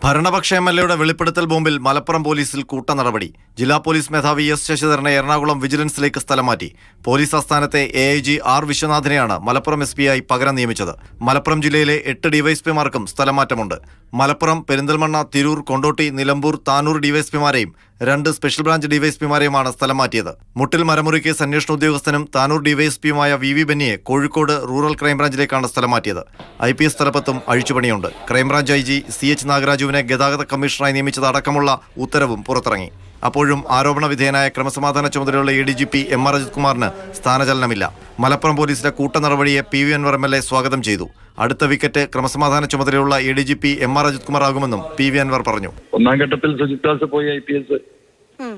ഭരണപക്ഷ എംഎൽഎയുടെ വെളിപ്പെടുത്തൽ ബോംബിൽ മലപ്പുറം പോലീസിൽ കൂട്ട നടപടി. ജില്ലാ പോലീസ് മേധാവി എസ് ശശിധരനെ എറണാകുളം വിജിലൻസിലേക്ക് സ്ഥലം മാറ്റി. പോലീസ് ആസ്ഥാനത്തെ AIG R വിശ്വനാഥിനെയാണ് മലപ്പുറം SP ആയി പകരം നിയമിച്ചത്. മലപ്പുറം ജില്ലയിലെ 8 ഡിവൈഎസ്പിമാർക്കും സ്ഥലമാറ്റമുണ്ട്. മലപ്പുറം, പെരിന്തൽമണ്ണ, തിരൂർ, കൊണ്ടോട്ടി, നിലമ്പൂർ, താനൂർ ഡിവൈഎസ്പിമാരെയും 2 സ്പെഷ്യൽ ബ്രാഞ്ച് ഡിവൈഎസ്പിമാരെയുമാണ് സ്ഥലം മാറ്റിയത്. മുട്ടിൽ മരമുറി കേസ് അന്വേഷണ ഉദ്യോഗസ്ഥനും താനൂർ ഡിവൈഎസ്പിയുമായ VV ബെന്നിയെ കോഴിക്കോട് റൂറൽ ക്രൈംബ്രാഞ്ചിലേക്കാണ് സ്ഥലം മാറ്റിയത്. IPS തലപ്പത്തും അഴിച്ചുപണിയുണ്ട്. ക്രൈംബ്രാഞ്ച് IG CH നാഗരാജുവിനെ ഗതാഗത കമ്മീഷണറായി നിയമിച്ചതടക്കമുള്ള ഉത്തരവും പുറത്തിറങ്ങി. അപ്പോഴും ആരോപണ വിധേയനായ ക്രമസമാധാന ചുമതലയുള്ള ADGP MR അജിത് കുമാറിന് സ്ഥാനചലനമില്ല. മലപ്പുറം പോലീസിലെ കൂട്ട നടപടിയെ PV അൻവർ MLA സ്വാഗതം ചെയ്തു. അടുത്ത വിക്കറ്റ് ക്രമസമാധാന ചുമതലയുള്ള ADGP MR അജിത് കുമാർ ആകുമെന്നും PV അൻവർ പറഞ്ഞു. ഒന്നാം ഘട്ടത്തിൽ സുജിത് ദാസ് പോയി IPS,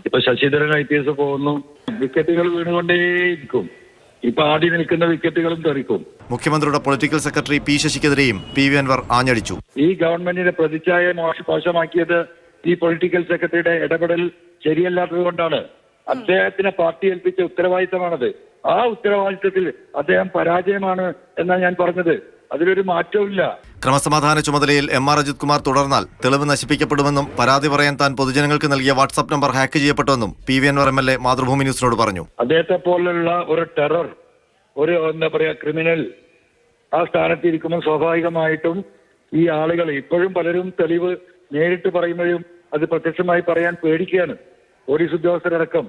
ഇപ്പൊ ശശിധരൻ IPS പോകുന്നു. വിക്കറ്റുകൾ വീണുകൊണ്ടേയിരിക്കും. ഇപ്പൊ ആദ്യം നിൽക്കുന്ന വിക്കറ്റുകളും തെറിക്കും. മുഖ്യമന്ത്രിയുടെ പൊളിറ്റിക്കൽ സെക്രട്ടറി P ശശിക്കെതിരെയും PV അൻവർ ആഞ്ഞടിച്ചു. ഈ ഗവൺമെന്റിന്റെ പ്രതിച്ഛായ മോശമാക്കിയത് ഈ പൊളിറ്റിക്കൽ സെക്രട്ടറിയുടെ ഇടപെടൽ ശരിയല്ലാത്തത് കൊണ്ടാണ്. അദ്ദേഹത്തിനെ പാർട്ടി ഏൽപ്പിച്ച ഉത്തരവാദിത്തമാണത്. ആ ഉത്തരവാദിത്തത്തിൽ അദ്ദേഹം പരാജയമാണ് എന്നാണ് ഞാൻ പറഞ്ഞത്. അതിലൊരു മാറ്റവുമില്ല. ക്രമസമാധാന ചുമതലയിൽ MR അജിത് കുമാർ തുടർന്നാൽ തെളിവ് നശിപ്പിക്കപ്പെടുമെന്നും പരാതി പറയാൻ താൻ പൊതുജനങ്ങൾക്ക് നൽകിയ വാട്സ്ആപ്പ് നമ്പർ ഹാക്ക് ചെയ്യപ്പെട്ടുവെന്നും PV അൻവർ MLA മാതൃഭൂമി ന്യൂസിനോട് പറഞ്ഞു. അദ്ദേഹത്തെ പോലുള്ള ഒരു ടെറർ, ഒരു ക്രിമിനൽ ആ സ്ഥാനത്തിരിക്കുമ്പോൾ സ്വാഭാവികമായിട്ടും ഈ ആളുകൾ ഇപ്പോഴും പലരും തെളിവ് നേരിട്ട് പറയുമ്പോഴും അത് പ്രത്യക്ഷമായി പറയാൻ പേടിക്കുകയാണ്. പോലീസ് ഉദ്യോഗസ്ഥരടക്കം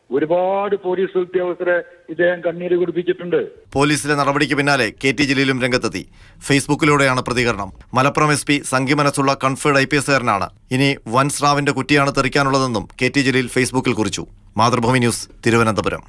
ഒരുപാട് പോലീസ് ഉദ്യോഗസ്ഥരെ ഇദ്ദേഹം കണ്ണീര് കുടിപ്പിച്ചിട്ടുണ്ട്. പോലീസിലെ നടപടിക്ക് പിന്നാലെ KT ജലീലും രംഗത്തെത്തി. ഫേസ്ബുക്കിലൂടെയാണ് പ്രതികരണം. മലപ്പുറം SP സംഘി മനസ്സുള്ള കൺഫേർഡ് IPSകാരനാണ്. ഇനി വൻ സ്രാവിന്റെ കുറ്റിയാണ് തെറിക്കാനുള്ളതെന്നും KT ജലീൽ ഫേസ്ബുക്കിൽ കുറിച്ചു. മാതൃഭൂമി ന്യൂസ്, തിരുവനന്തപുരം.